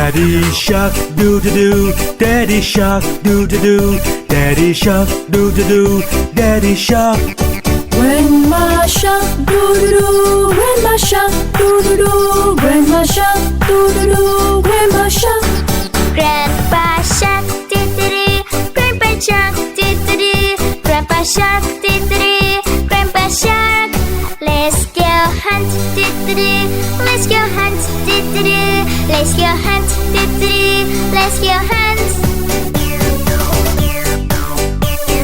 Daddy shark do do do, Daddy shark do do do, Daddy shark do do do, Daddy shark. Grandma shark do do do, Grandma shark do do do, Grandma shark do do do, Grandma shark. Grandpa